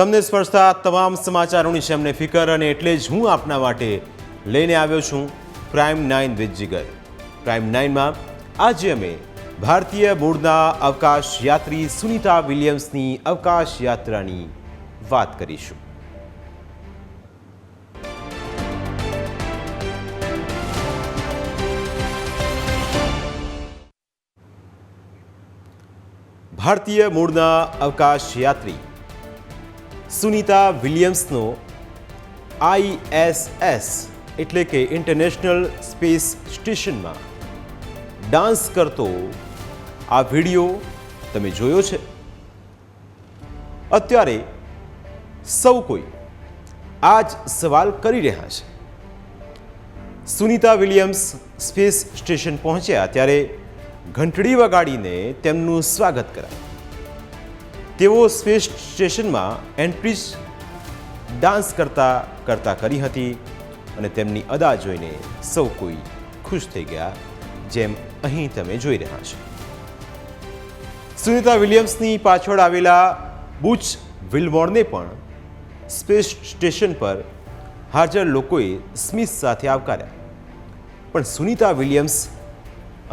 તમને સ્પર્શતા તમામ સમાચારોની છે અમને ફિકર, અને એટલે જ હું આપના માટે લઈને આવ્યો છું પ્રાઇમ 9 વિથ જીગર. પ્રાઇમ 9માં આજે અમે ભારતીય મૂળના અવકાશ યાત્રી સુનીતા વિલિયમ્સની અવકાશ યાત્રાની વાત કરીશું. ભારતીય મૂળના અવકાશ યાત્રી સુનીતા વિલિયમ્સનો ISS એટલે કે ઇન્ટરનેશનલ સ્પેસ સ્ટેશનમાં ડાન્સ કરતો આ વિડીયો તમે જોયો છે? અત્યારે સૌ કોઈ આ જ સવાલ કરી રહ્યા છે. સુનીતા વિલિયમ્સ સ્પેસ સ્ટેશન પહોંચ્યા ત્યારે ઘંટડી વગાડીને તેમનું સ્વાગત કરાયું. તેઓ સ્પેસ સ્ટેશનમાં એન્ટ્રી ડાન્સ કરતા કરી હતી અને તેમની અદા જોઈને સૌ કોઈ ખુશ થઈ ગયા, જેમ અહીં તમે જોઈ રહ્યા છો. સુનીતા વિલિયમ્સની પાછળ આવેલા બુચ વિલ્મોરને પણ સ્પેસ સ્ટેશન પર હાજર લોકોએ સ્મિત સાથે આવકાર્યા. પણ સુનીતા વિલિયમ્સ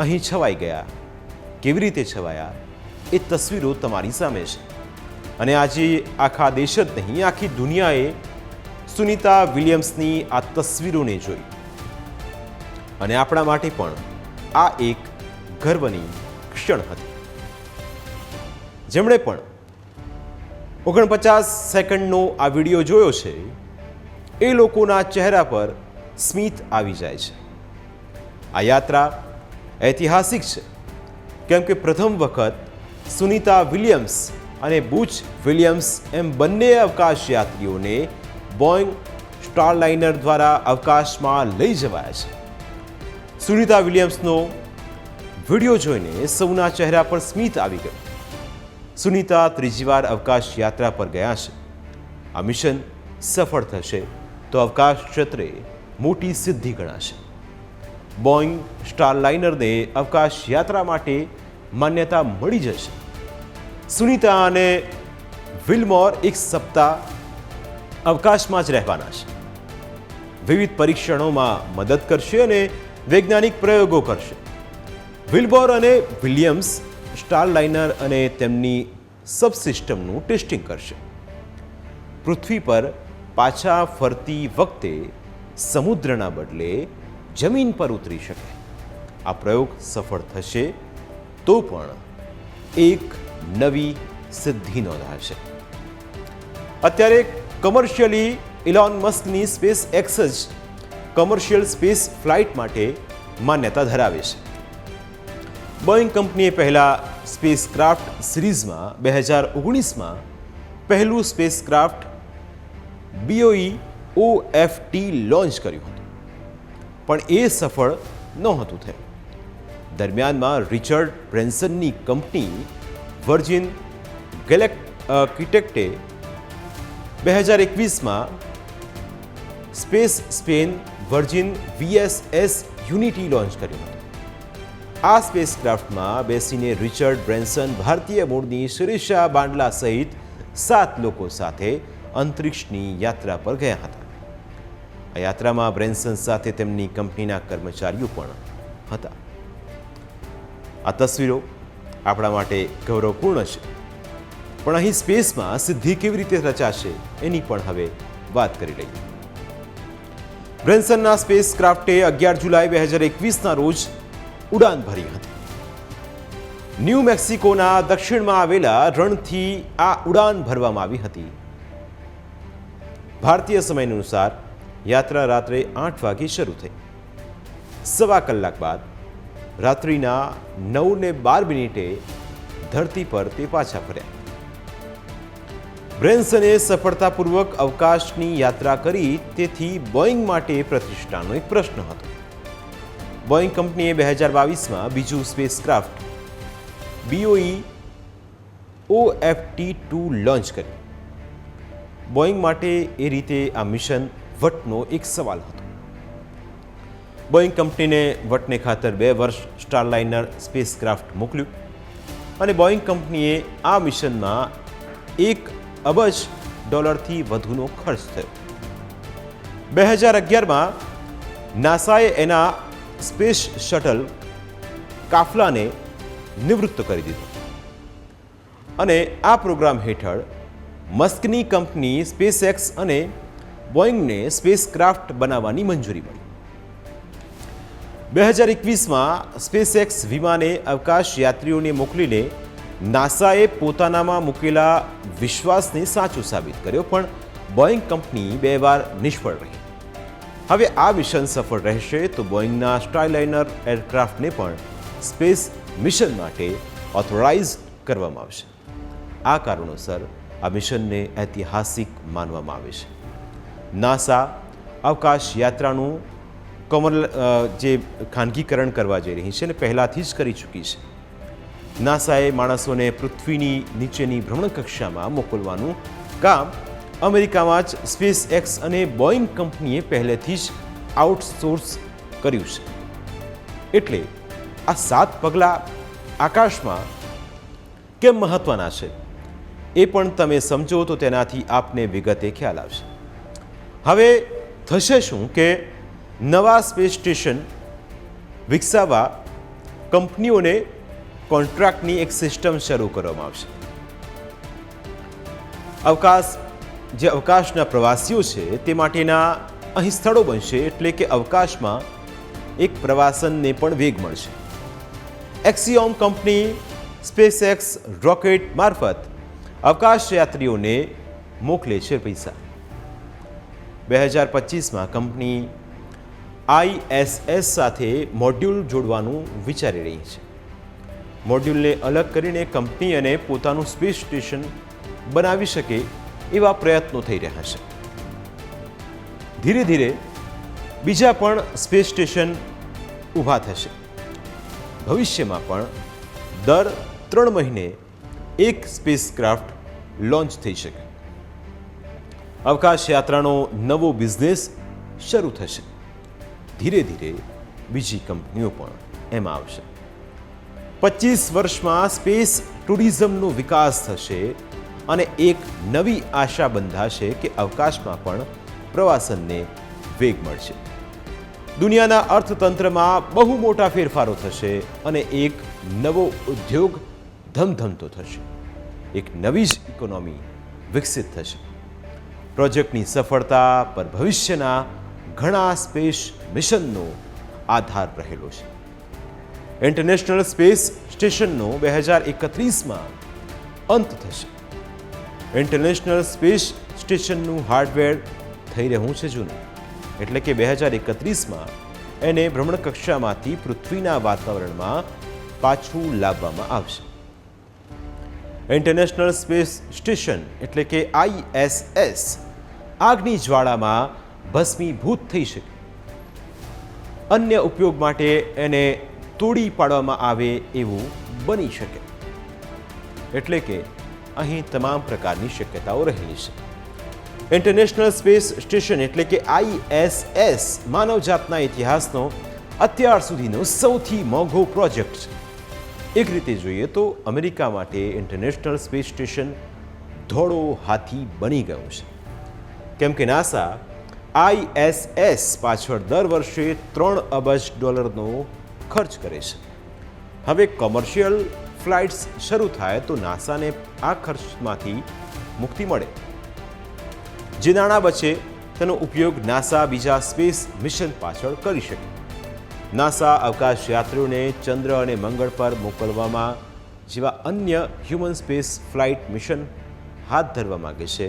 અહીં છવાઈ ગયા. કેવી રીતે છવાયા એ તસવીરો તમારી સામે છે, અને આજે આખા દેશ જ નહીં, આખી દુનિયાએ સુનીતા વિલિયમ્સની આ તસવીરોને જોઈ, અને આપણા માટે પણ આ એક ગર્વની ક્ષણ હતી. જેમણે પણ 49 સેકન્ડનો આ વિડીયો જોયો છે એ લોકોના ચહેરા પર સ્મિત આવી જાય છે. આ યાત્રા ઐતિહાસિક છે, કેમ કે પ્રથમ વખત સુનીતા વિલિયમ્સ અને બુચ વિલિયમ્સ એમ બંને અવકાશ યાત્રીઓને બોઈંગ સ્ટારલાઇનર દ્વારા અવકાશમાં લઈ જવાયા છે. સુનીતા વિલિયમ્સનો વિડીયો જોઈને સૌના ચહેરા પર સ્મિત આવી ગયું. સુનીતા ત્રીજી વાર અવકાશ યાત્રા પર ગયા છે. આ મિશન સફળ થશે તો અવકાશ ક્ષેત્રે મોટી સિદ્ધિ ગણાશે. બોઈંગ સ્ટારલાઇનરને અવકાશ યાત્રા માટે માન્યતા મળી જશે. સુનીતા અને વિલ્મોર એક સપ્તાહ અવકાશમાં જ રહેવાના છે. વિવિધ પરીક્ષણોમાં મદદ કરશે અને વૈજ્ઞાનિક પ્રયોગો કરશે. વિલ્મોર અને વિલિયમ્સ સ્ટારલાઇનર અને તેમની સબસિસ્ટમનું ટેસ્ટિંગ કરશે. પૃથ્વી પર પાછા ફરતી વખતે સમુદ્રના બદલે જમીન પર ઉતરી શકે. આ પ્રયોગ સફળ થશે તો પણ એક નવી સિદ્ધિ નોંધાશે. અત્યારે કમર્શિયલી ઇલોન મસ્કની સ્પેસ એક્સ જ કમર્શિયલ સ્પેસ ફ્લાઇટ માટે માન્યતા ધરાવે છે. બોઈંગ કંપનીએ પહેલા સ્પેસ ક્રાફ્ટ સિરીઝમાં 2019માં પહેલું space craft BOE OFT launch કર્યું હતું, પણ એ સફળ નહોતું થયું. દરમિયાનમાં રિચર્ડ બ્રેન્સનની કંપની વર્જિન ગેલેક્ટિક્ટે 2021માં સ્પેસ સ્પેન વર્જિન VSS યુનિટી લોન્ચ કર્યું હતું. આ સ્પેસ ક્રાફ્ટમાં બેસીને રિચર્ડ બ્રેન્સન ભારતીય મૂળની શિરીષા બાંડલા સહિત 7 લોકો સાથે અંતરિક્ષની યાત્રા પર ગયા હતા. આ યાત્રામાં બ્રેન્સન સાથે તેમની કંપનીના કર્મચારીઓ પણ હતા. આ તસવીરો આપણા માટે ગૌરવપૂર્ણ છે, પણ અહીં સ્પેસમાં સિદ્ધિ કેવી રીતે રચાશે એની પણ હવે વાત કરી લઈએ. બ્રેન્સનના સ્પેસ ક્રાફ્ટે 11 જુલાઈ 2021ના રોજ ઉડાન ભરી હતી. ન્યૂ મેક્સિકોના દક્ષિણમાં આવેલા રણથી આ ઉડાન ભરવામાં આવી હતી. ભારતીય સમય અનુસાર યાત્રા રાત્રે 8 વાગે શરૂ થઈ. સવા કલાક બાદ રાત્રિના 9:12 ધરતી પર તે પાછા ફર્યા. બ્રેન્સને સફળતાપૂર્વક અવકાશની યાત્રા કરી, તેથી બોઈંગ માટે પ્રતિષ્ઠાનો એક પ્રશ્ન હતો. બોઈંગ કંપનીએ 2022માં બીજું space craft BOE OFT-2 launch કર્યું. બોઈંગ માટે એ રીતે આ મિશન વટનો એક સવાલ હતો. બોઈંગ કંપનીને વટને ખાતર 2 વર્ષ સ્ટારલાઇનર સ્પેસ ક્રાફ્ટ મોકલ્યું અને બોઈંગ કંપનીએ આ મિશનમાં 1 અબજ ડોલરથી વધુનો ખર્ચ થયો. 2011માં નાસાએ એના સ્પેસ શટલ કાફલાને નિવૃત્ત કરી દીધો અને આ પ્રોગ્રામ હેઠળ મસ્કની કંપની સ્પેસએક્સ અને બોઈંગને સ્પેસક્રાફ્ટ બનાવવાની મંજૂરી મળી. 2021માં સ્પેસએક્સ વિમાને અવકાશ યાત્રીઓને મોકલીને નાસાએ પોતાનામાં મૂકેલા વિશ્વાસને સાચું સાબિત કર્યો, પણ બોઈંગ કંપની 2 વાર નિષ્ફળ રહી. હવે આ મિશન સફળ રહેશે તો બોઈંગના સ્ટારલાઇનર એરક્રાફ્ટને પણ સ્પેસ મિશન માટે ઓથોરાઇઝ કરવામાં આવશે. આ કારણોસર આ મિશનને ઐતિહાસિક માનવામાં આવે છે. નાસા અવકાશ યાત્રાનું જે ખાનગીકરણ કરવા જઈ રહી છે અને પહેલાંથી જ કરી ચૂકી છે. નાસાએ માણસોને પૃથ્વીની નીચેની ભ્રમણકક્ષામાં મોકલવાનું કામ અમેરિકામાં જ સ્પેસએક્સ અને બોઈંગ કંપનીએ પહેલેથી જ આઉટસોર્સ કર્યું છે. એટલે આ 7 પગલાં આકાશમાં કેમ મહત્વના છે એ પણ તમે સમજો તો તેનાથી આપને વિગતે ખ્યાલ આવશે. હવે થશે શું કે નવા સ્પેસ સ્ટેશન વિકસાવવા કંપનીઓને કોન્ટ્રાક્ટની એક સિસ્ટમ શરૂ કરવામાં આવશે. અવકાશના પ્રવાસીઓ છે તે માટેના અહીં સ્થળો બનશે, એટલે કે અવકાશમાં એક પ્રવાસનને પણ વેગ મળશે. એક્સિયોમ કંપની સ્પેસએક્સ રોકેટ મારફત અવકાશ યાત્રીઓને મોકલે છે પૈસા. 2025માં કંપની ISS સાથે મોડ્યુલ જોડવાનું વિચારી રહી છે. મોડ્યુલને અલગ કરીને કંપની અને પોતાનું સ્પેસ સ્ટેશન બનાવી શકે એવા પ્રયત્નો થઈ રહ્યા છે. ધીરે ધીરે બીજા પણ સ્પેસ સ્ટેશન ઊભા થશે. ભવિષ્યમાં પણ દર 3 મહિને એક સ્પેસક્રાફ્ટ લોન્ચ થઈ શકે. અવકાશ યાત્રાનો નવો બિઝનેસ શરૂ થશે. ધીરે ધીરે બીજી કંપનીઓ પણ એમાં આવશે. 25 વર્ષમાં સ્પેસ ટુરિઝમનો વિકાસ થશે અને એક નવી આશા બંધાશે કે અવકાશમાં પણ પ્રવાસનને વેગ મળશે. દુનિયાના અર્થતંત્રમાં બહુ મોટા ફેરફારો થશે અને એક નવો ઉદ્યોગ ધમધમતો થશે. એક નવી જ ઇકોનોમી વિકસિત થશે. પ્રોજેક્ટની સફળતા પર ભવિષ્યના ઘણા સ્પેસ મિશનનો આધાર રહેલો છે. ઇન્ટરનેશનલ સ્પેસ સ્ટેશનનો 2031માં અંત થશે. ઇન્ટરનેશનલ સ્પેસ સ્ટેશનનું હાર્ડવેર થઈ રહ્યું છે જૂનું, એટલે કે 2031માં એને ભ્રમણકક્ષામાંથી પૃથ્વીના વાતાવરણમાં પાછું લાવવામાં આવશે. ઇન્ટરનેશનલ સ્પેસ સ્ટેશન એટલે કે ISS આગની જ્વાળામાં ભસ્મીભૂત થઈ શકે. અન્ય ઉપયોગ માટે એને તોડી પાડવામાં આવે એવું બની શકે. એટલે કે અહીં તમામ પ્રકારની શક્યતાઓ રહેલી છે. ઇન્ટરનેશનલ સ્પેસ સ્ટેશન એટલે કે ISS માનવજાતના ઇતિહાસનો અત્યાર સુધીનો સૌથી મોંઘો પ્રોજેક્ટ છે. એક રીતે જોઈએ તો અમેરિકા માટે ઇન્ટરનેશનલ સ્પેસ સ્ટેશન ધોળો હાથી બની ગયું છે, કેમ કે નાસા ISS પાછળ દર વર્ષે $3 અબજ ખર્ચ કરે છે. હવે કોમર્શિયલ ફ્લાઇટ્સ શરૂ થાય તો નાસાને આ ખર્ચમાંથી મુક્તિ મળે. જે નાણાં બચે તેનો ઉપયોગ નાસા બીજા સ્પેસ મિશન પાછળ કરી શકે. નાસા અવકાશ યાત્રીઓને ચંદ્ર અને મંગળ પર મોકલવામાં જેવા અન્ય હ્યુમન સ્પેસ ફ્લાઇટ મિશન હાથ ધરવા માગે છે,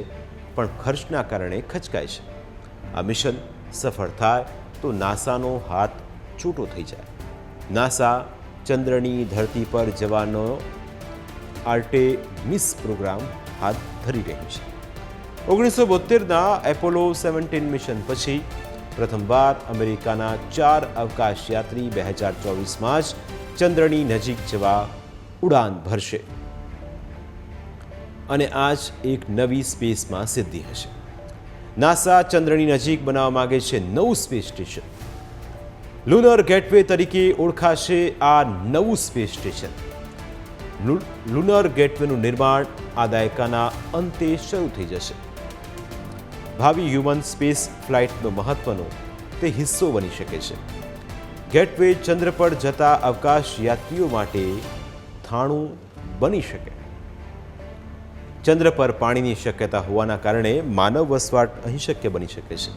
પણ ખર્ચના કારણે ખચકાય છે. આ મિશન સફળ થાય તો નાસાનો હાથ છૂટો થઈ જાય. નાસા ચંદ્રની ધરતી પર જવાનો આર્ટેમિસ પ્રોગ્રામ હાથ ધરી રહ્યું છે. 1972ના એપોલો 17 મિશન પછી પ્રથમવાર અમેરિકાના 4 અવકાશ યાત્રી 2024માં જ ચંદ્રની નજીક જવા ઉડાન ભરશે અને આ જ એક નવી સ્પેસમાં સિદ્ધિ હશે. નાસા ચંદ્રની નજીક બનાવવા માગે છે નવું સ્પેસ સ્ટેશન. લુનર ગેટવે તરીકે ઓળખાશે આ નવું સ્પેસ સ્ટેશન. લુનર ગેટવેનું નિર્માણ આ દાયકાના અંતે શરૂ થઈ જશે. ભાવિ હ્યુમન સ્પેસ ફ્લાઇટનો મહત્વનો તે હિસ્સો બની શકે છે. ગેટવે ચંદ્ર પર જતા અવકાશ યાત્રીઓ માટે થાણું બની શકે. ચંદ્ર પર પાણીની શક્યતા હોવાના કારણે માનવ વસવાટ અહીં શક્ય બની શકે છે.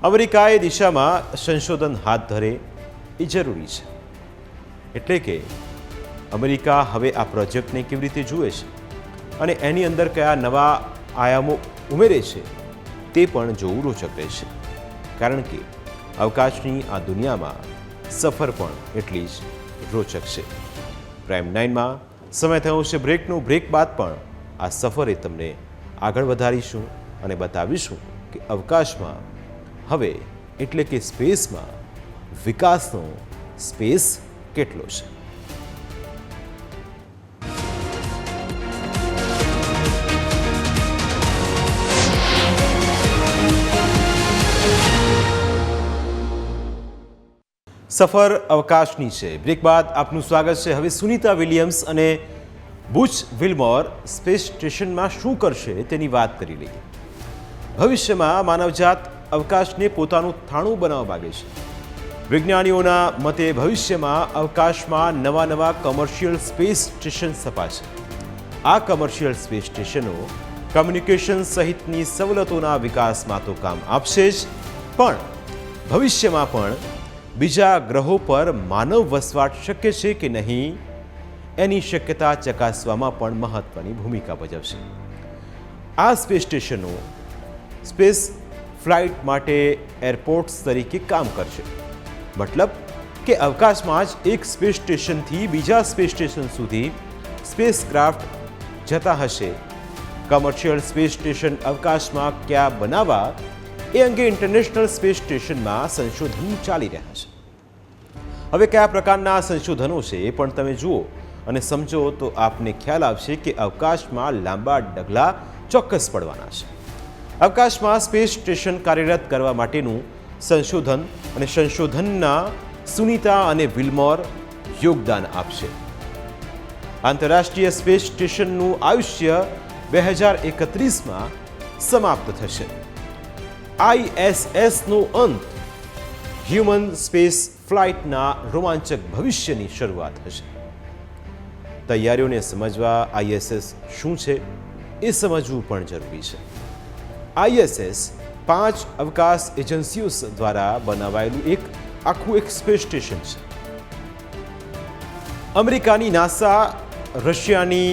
અમેરિકાએ દિશામાં સંશોધન હાથ ધરે એ જરૂરી છે. એટલે કે અમેરિકા હવે આ પ્રોજેક્ટને કેવી રીતે જુએ છે અને એની અંદર કયા નવા આયામો ઉમેરે છે તે પણ જોવું રોચક રહેશે. કારણ કે અવકાશની આ દુનિયામાં સફર પણ એટલી જ રોચક છે. પ્રાઇમ 9માં સમય થયો છે બ્રેકનો. બ્રેક બાદ પણ આ સફરે તમને આગળ વધારીશું અને બતાવીશું કે અવકાશમાં હવે એટલે કે સ્પેસમાં વિકાસનો સ્પેસ કેટલો છે. સફર અવકાશની છે. બ્રેક બાદ આપનું સ્વાગત છે. હવે સુનિતા વિલિયમ્સ અને બુચ વિલ્મોર સ્પેસ સ્ટેશનમાં શું કરશે તેની વાત કરી લઈએ. ભવિષ્યમાં માનવજાત અવકાશને પોતાનું થાણું બનાવવા માગે છે. વિજ્ઞાનીઓના મતે ભવિષ્યમાં અવકાશમાં નવા કમર્શિયલ સ્પેસ સ્ટેશન સ્થપાશે. આ કમર્શિયલ સ્પેસ સ્ટેશનો કમ્યુનિકેશન સહિતની સવલતોના વિકાસમાં તો કામ આપશે જ, પણ ભવિષ્યમાં પણ બીજા ગ્રહો પર માનવ વસવાટ શક્ય છે કે નહીં એની શક્યતા ચકાસવામાં પણ મહત્વની ભૂમિકા ભજવશે. આ સ્પેસ સ્ટેશનો સ્પેસ ફ્લાઇટ માટે એરપોર્ટ્સ તરીકે કામ કરશે. મતલબ કે અવકાશમાં જ એક સ્પેસ સ્ટેશનથી બીજા સ્પેસ સ્ટેશન સુધી સ્પેસ ક્રાફ્ટ જતા હશે. કમર્શિયલ સ્પેસ સ્ટેશન અવકાશમાં ક્યાં બનાવવા એ અંગે ઇન્ટરનેશનલ સ્પેસ સ્ટેશનમાં સંશોધન ચાલી રહ્યા છે. હવે કયા પ્રકારના સંશોધનો છે એ પણ તમે જુઓ અને સમજો તો આપને ખ્યાલ આવશે કે અવકાશમાં લાંબા ડગલા ચોક્કસ પડવાના છે. અવકાશમાં સ્પેસ સ્ટેશન કાર્યરત કરવા માટેનું સંશોધન અને સંશોધનના સુનિતા અને વિલ્મોર યોગદાન આપશે. આંતરરાષ્ટ્રીય સ્પેસ સ્ટેશનનું આયુષ્ય 2031માં સમાપ્ત થશે. ISSનો અંત હ્યુમન સ્પેસ ફ્લાઇટના રોમાંચક ભવિષ્યની શરૂઆત હશે. તૈયારીઓને સમજવા ISS શું છે એ સમજવું પણ જરૂરી છે. ISS 5 અવકાશ એજન્સીઓ દ્વારા બનાવાયેલું આખું એક સ્પેસ સ્ટેશન છે. અમેરિકાની નાસા, રશિયાની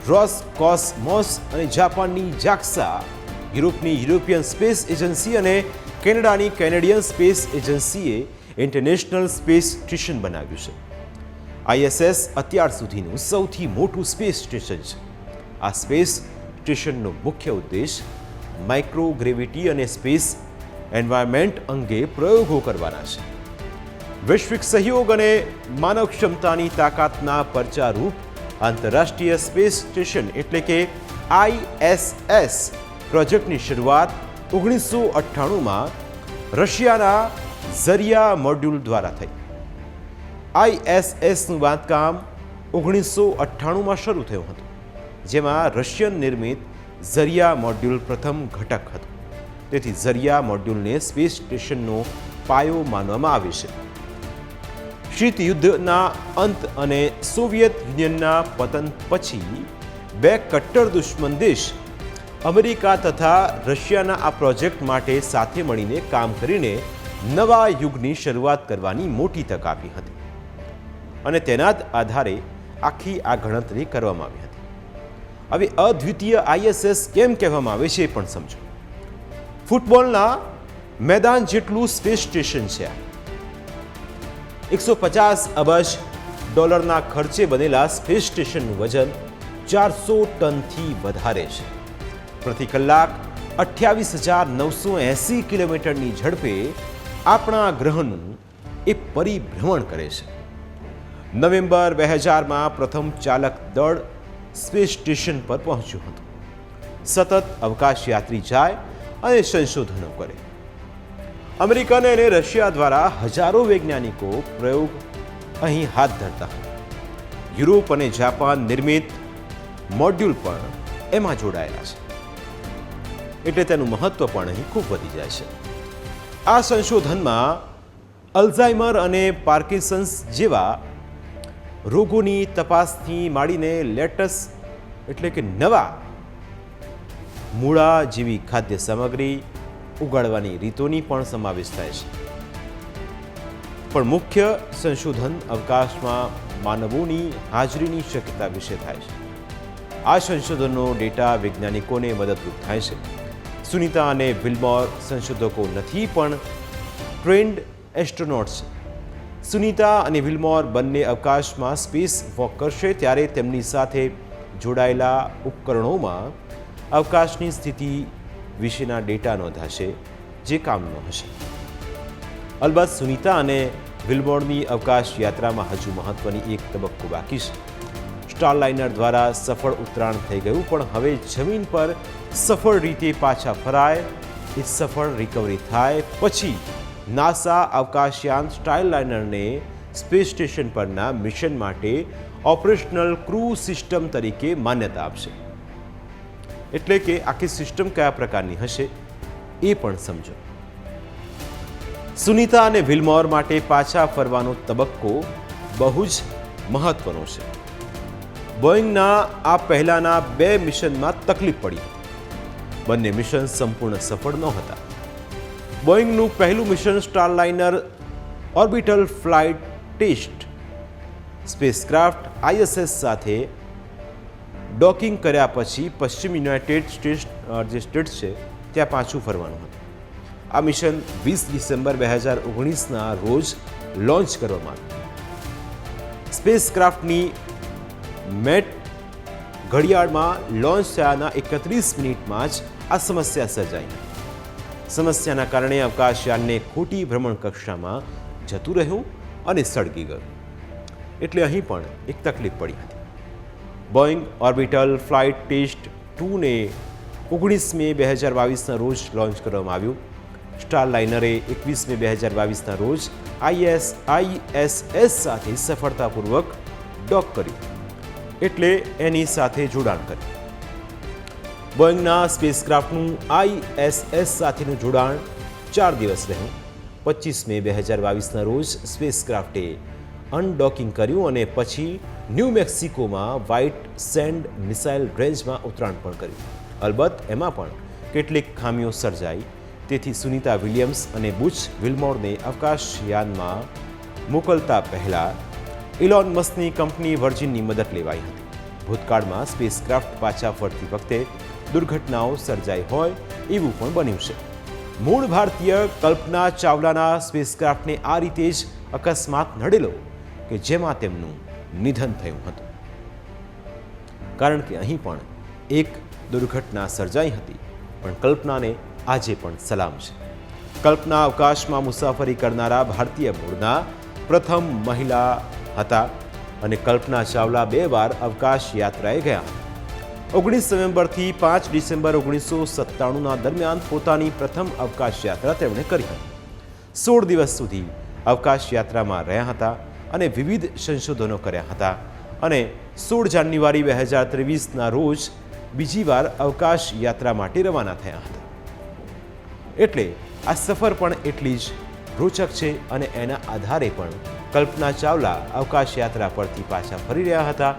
રોસકોસ્મોસ અને જાપાનની જાક્સા, યુરોપની યુરોપિયન સ્પેસ એજન્સી અને કેનેડાની કેનેડિયન સ્પેસ એજન્સીએ ઇન્ટરનેશનલ સ્પેસ સ્ટેશન બનાવ્યું છે. ISS અત્યાર સુધીનું સૌથી મોટું સ્પેસ સ્ટેશન છે. આ સ્પેસ સ્ટેશનનો મુખ્ય ઉદ્દેશ માઇક્રોગ્રેવિટી અને સ્પેસ એન્વાયરમેન્ટ અંગે પ્રયોગો કરવાના છે. વૈશ્વિક સહયોગ અને માનવ ક્ષમતાની તાકાતના પરચારૂપ આંતરરાષ્ટ્રીય સ્પેસ સ્ટેશન એટલે કે ISS પ્રોજેક્ટની શરૂઆત 1998માં રશિયાના ઝરિયા મોડ્યુલ દ્વારા થઈ. ISSનું બાંધકામ 1998માં શરૂ થયું હતું, જેમાં રશિયન નિર્મિત ઝરિયા મોડ્યુલ પ્રથમ ઘટક હતું. તેથી ઝરિયા મોડ્યુલને સ્પેસ સ્ટેશનનો પાયો માનવામાં આવે છે. શીત યુદ્ધના અંત અને સોવિયત યુનિયનના પતન પછી બે કટ્ટર દુશ્મન દેશ અમેરિકા તથા રશિયાના આ પ્રોજેક્ટ માટે સાથે મળીને કામ કરીને નવા યુગની શરૂઆત કરવાની મોટી તક આપી હતી અને તેના જ આધારે આખી આ ગણતરી કરવામાં આવી હતી. હવે અદ્વિતીય ISS કેમ કહેવામાં આવે છે એ પણ સમજો. ફૂટબોલના મેદાન જેટલું સ્પેસ સ્ટેશન છે. 150 અબજ ડોલરના ખર્ચે બનેલા સ્પેસ સ્ટેશનનું વજન 400 ટનથી વધારે છે. પ્રતિ કલાક 28,980 કિલોમીટરની ઝડપે આપણા ગ્રહનું એ પરિભ્રમણ કરે છે. નવેમ્બર 2000માં પ્રથમ ચાલક દળ સ્પેસ સ્ટેશન પર પહોંચ્યું હતું. સતત અવકાશ યાત્રી જાય અને સંશોધનો કરે. અમેરિકા અને રશિયા દ્વારા હજારો વૈજ્ઞાનિકો પ્રયોગ અહીં હાથ ધરતા હતા. યુરોપ અને જાપાન નિર્મિત મોડ્યુલ પણ એમાં જોડાયેલા છે. એટલે તેનું મહત્વ પણ અહીં ખૂબ વધી જાય છે. આ સંશોધનમાં અલ્ઝાઇમર અને પાર્કિન્સન્સ જેવા રોગોની તપાસથી માંડીને લેટેસ્ટ એટલે કે નવા મૂળા જેવી ખાદ્ય સામગ્રી ઉગાડવાની રીતોની પણ સમાવેશ થાય છે. પણ મુખ્ય સંશોધન અવકાશમાં માનવોની હાજરીની શક્યતા વિશે થાય છે. આ સંશોધનનો ડેટા વૈજ્ઞાનિકોને મદદરૂપ થાય છે. સુનીતા અને વિલ્મોર સંશોધકો નથી પણ ટ્રેન્ડ એસ્ટ્રોનોટ્સ છે. સુનીતા અને વિલ્મોર બંને અવકાશમાં સ્પેસ વોક કરશે ત્યારે તેમની સાથે જોડાયેલા ઉપકરણોમાં અવકાશની સ્થિતિ વિશેના ડેટા નોંધાશે જે કામનો હશે. અલબત્ત સુનીતા અને વિલ્મોરની અવકાશ યાત્રામાં હજુ મહત્વની એક તબક્કો બાકી છે. સ્ટારલાઇનર દ્વારા સફળ ઉતરાણ થઈ ગયું પણ હવે જમીન પર સફળ રીતે પાછા ફરાય એ સફળ રિકવરી થાય પછી નાસા અવકાશયાન સ્ટારલાઇનરને સ્પેસ સ્ટેશન પરના મિશન માટે ઓપરેશનલ ક્રૂ સિસ્ટમ તરીકે માન્યતા આપશે. એટલે કે આખી સિસ્ટમ કયા પ્રકારની હશે એ પણ સમજો. સુનીતા અને વિલ્મોર માટે પાછા ફરવાનો તબક્કો બહુ જ મહત્વનો છે. બોઈંગના આ પહેલાના 2 મિશનમાં તકલીફ પડી હતી. બંને મિશન સંપૂર્ણ સફળ નહોતા. બોઈંગનું પહેલું mission Starliner orbital flight test spacecraft ISS સાથે ડોકિંગ કર્યા પછી પશ્ચિમ યુનાઇટેડ સ્ટેટ્સ છે ત્યાં પાછું ફરવાનું હતું. આ મિશન 20 ડિસેમ્બર 2019ના રોજ લોન્ચ કરવામાં આવ્યું. સ્પેસક્રાફ્ટની મેટ ઘડિયાળમાં લોન્ચ થયાના 31 મિનિટમાં જ આ સમસ્યા સર્જાઈ. સમસ્યાના કારણે અવકાશયાનને ખોટી ભ્રમણ કક્ષામાં જતું રહ્યું અને સળગી ગયું. એટલે અહીં પણ એક તકલીફ પડી હતી. બોઈંગ ઓર્બિટલ ફ્લાઇટ ટેસ્ટ 2ને 19 મે 2022ના રોજ લોન્ચ કરવામાં આવ્યું. સ્ટારલાઇનરે 21 મે 2022ના રોજ ISS સાથે સફળતાપૂર્વક ડોક કર્યું એટલે એની સાથે જોડાણ કર્યું. બોઈંગના સ્પેસક્રાફ્ટનું ISS સાથેનું જોડાણ 4 દિવસ રહ્યું. 25 મે 2022ના રોજ સ્પેસક્રાફ્ટે અનડોકિંગ કર્યું અને પછી ન્યૂ મેક્સિકોમાં વ્હાઇટ સેન્ડ મિસાઇલ રેન્જમાં ઉતરાણ પણ કર્યું. અલબત્ત એમાં પણ કેટલીક ખામીઓ સર્જાઈ. તેથી સુનીતા વિલિયમ્સ અને બુચ વિલ્મોરને અવકાશયાનમાં મોકલતા પહેલાં ઇલોન મસ્કની કંપની વર્જિનની મદદ લેવાઈ હતી. ભૂતકાળમાં સ્પેસક્રાફ્ટ પાછા ફરતી વખતે દુર્ઘટનાઓ સર્જાઈ હોય એવું પણ બન્યું છે. મૂળ ભારતીય કલ્પના ચાવલાના સ્પેસક્રાફ્ટને આ રીતે જ અકસ્માત નડેલો કે જેમાં તેમનું નિધન થયું હતું. કારણ કે અહીં પણ એક દુર્ઘટના સર્જાઈ હતી પણ કલ્પનાને આજે પણ સલામ છે. કલ્પના અવકાશમાં મુસાફરી કરનારા ભારતીય મૂળના પ્રથમ મહિલા હતા અને કલ્પના ચાવલા 2 વાર અવકાશ યાત્રાએ ગયા હતા. 19 નવેમ્બરથી 5 ડિસેમ્બર 1997ના દરમિયાન પોતાની પ્રથમ અવકાશ યાત્રા તેમણે કરી હતી. 16 દિવસ સુધી અવકાશ યાત્રામાં રહ્યા હતા અને વિવિધ સંશોધનો કર્યા હતા અને 16 જાન્યુઆરી 2023ના રોજ બીજી વાર અવકાશ યાત્રા માટે રવાના થયા હતા. એટલે આ સફર પણ એટલી જ રોચક છે અને એના આધારે પણ કલ્પના ચાવલા અવકાશ યાત્રા પરથી પાછા ફરી રહ્યા હતા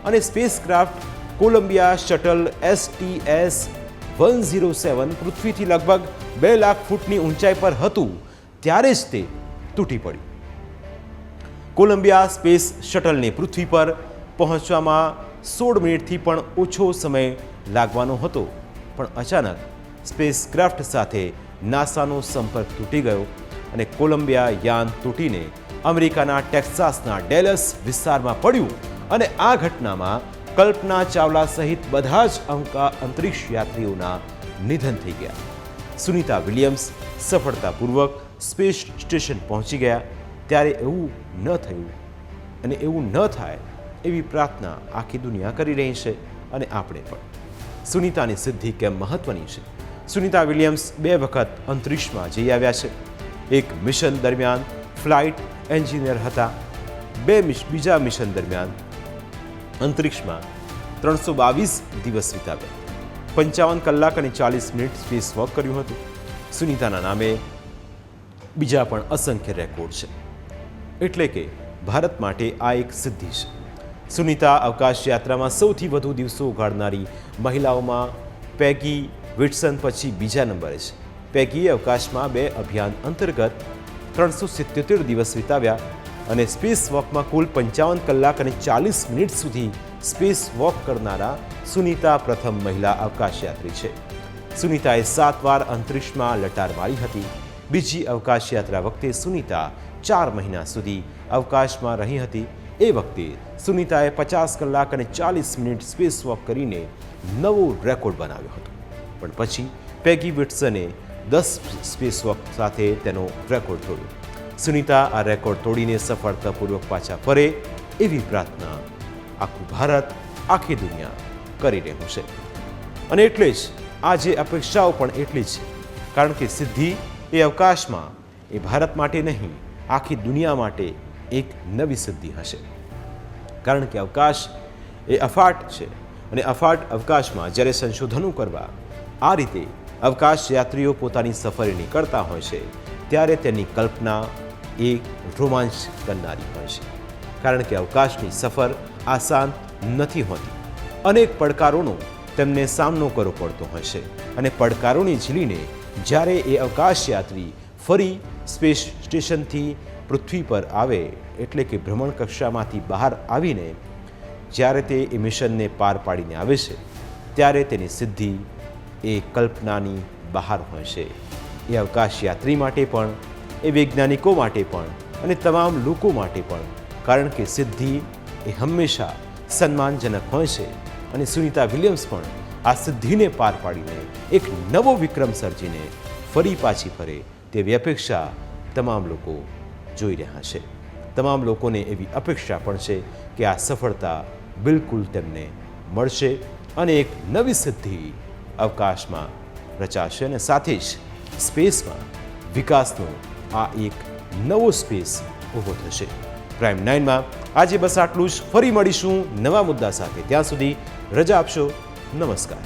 અને સ્પેસક્રાફ્ટ કોલંબિયા શટલ STS-107 પૃથ્વીથી લગભગ 2 લાખ ફૂટની ઊંચાઈ પર હતું ત્યારે જ તે તૂટી પડ્યું. કોલંબિયા સ્પેસ શટલને પૃથ્વી પર પહોંચવામાં 16 મિનિટથી પણ ઓછો સમય લાગવાનો હતો પણ અચાનક સ્પેસક્રાફ્ટ સાથે નાસાનો સંપર્ક તૂટી ગયો અને કોલંબિયા યાન તૂટીને અમેરિકાના ટેક્સાસના ડેલસ વિસ્તારમાં પડ્યું અને આ ઘટનામાં કલ્પના ચાવલા સહિત બધા જ અંતરિક્ષ યાત્રીઓના નિધન થઈ ગયા. સુનીતા વિલિયમ્સ સફળતાપૂર્વક સ્પેસ સ્ટેશન પહોંચી ગયા ત્યારે એવું ન થયું અને એવું ન થાય એવી પ્રાર્થના આખી દુનિયા કરી રહી છે અને આપણે પણ. સુનીતાની સિદ્ધિ કેમ મહત્વની છે? સુનીતા વિલિયમ્સ 2 વખત અંતરિક્ષમાં જઈ આવ્યા છે. એક મિશન દરમિયાન ફ્લાઇટ એન્જિનિયર હતા. બીજા મિશન દરમિયાન અંતરિક્ષમાં 322 દિવસ વિતાવ્યા. 55 કલાક અને 40 મિનિટ સ્પેસ વોક કર્યું હતું. સુનીતાના નામે બીજા પણ અસંખ્ય રેકોર્ડ છે. એટલે કે ભારત માટે આ એક સિદ્ધિ છે. સુનીતા અવકાશ યાત્રામાં સૌથી વધુ દિવસો ઉગાડનારી મહિલાઓમાં પેગી વિટ્સન પછી બીજા નંબરે છે. પેગીએ અવકાશમાં 2 અભિયાન અંતર્ગત 377 દિવસ વિતાવ્યા અને સ્પેસ વોકમાં કુલ 55 કલાક અને 40 મિનિટ સુધી સ્પેસ વોક કરનારા સુનીતા પ્રથમ મહિલા અવકાશયાત્રી છે. સુનીતાએ 7 વાર અંતરિક્ષમાં લટાર મારી હતી. બીજી અવકાશ યાત્રા વખતે સુનીતા 4 મહિના સુધી અવકાશમાં રહી હતી. એ વખતે સુનીતાએ 50 કલાક અને 40 મિનિટ સ્પેસ વોક કરીને નવો રેકોર્ડ બનાવ્યો હતો. પણ પછી પેગી વિટ્સને 10 સ્પેસ વોક સાથે તેનો રેકોર્ડ તોડ્યો. સુનીતા આ રેકોર્ડ તોડીને સફળતાપૂર્વક પાછા ફરે એવી પ્રાર્થના આખું ભારત, આખી દુનિયા કરી રહ્યું છે. અને એટલે જ આજે અપેક્ષાઓ પણ એટલી જ છે. કારણ કે સિદ્ધિ એ અવકાશમાં એ ભારત માટે નહીં, આખી દુનિયા માટે એક નવી સિદ્ધિ હશે. કારણ કે અવકાશ એ અફાટ છે અને અફાટ અવકાશમાં જ્યારે સંશોધનો કરવા આ રીતે અવકાશ યાત્રીઓ પોતાની સફરે નીકળતા હોય છે ત્યારે તેની કલ્પના એ રોમાંચ કરનારી હોય છે. કારણ કે અવકાશની સફર આસાન નથી હોતી. અનેક પડકારોનો તેમને સામનો કરવો પડતો હોય છે અને પડકારોને ઝીલીને જ્યારે એ અવકાશ યાત્રી ફરી સ્પેસ સ્ટેશનથી પૃથ્વી પર આવે, એટલે કે ભ્રમણ કક્ષામાંથી બહાર આવીને જ્યારે તે એ મિશનને પાર પાડીને આવે છે ત્યારે તેની સિદ્ધિ એ કલ્પનાની બહાર હોય છે. એ અવકાશ યાત્રી માટે પણ, એ વૈજ્ઞાનિકો માટે પણ અને તમામ લોકો માટે પણ. કારણ કે સિદ્ધિ એ હંમેશા સન્માનજનક હોય છે અને સુનીતા વિલિયમ્સ પણ આ સિદ્ધિને પાર પાડીને એક નવો વિક્રમ સર્જીને ફરી પાછી ફરે તેવી અપેક્ષા તમામ લોકો જોઈ રહ્યા છે. તમામ લોકોને એવી અપેક્ષા પણ છે કે આ સફળતા બિલકુલ તેમને મળશે અને એક નવી સિદ્ધિ અવકાશમાં રચાશે અને સાથે જ સ્પેસમાં વિકાસનો આ એક નવો સ્પેસ ઊભો થશે. પ્રાઇમ 9માં આજે બસ આટલું જ. ફરી મળીશું નવા મુદ્દા સાથે. ત્યાં સુધી રજા આપશો. નમસ્કાર.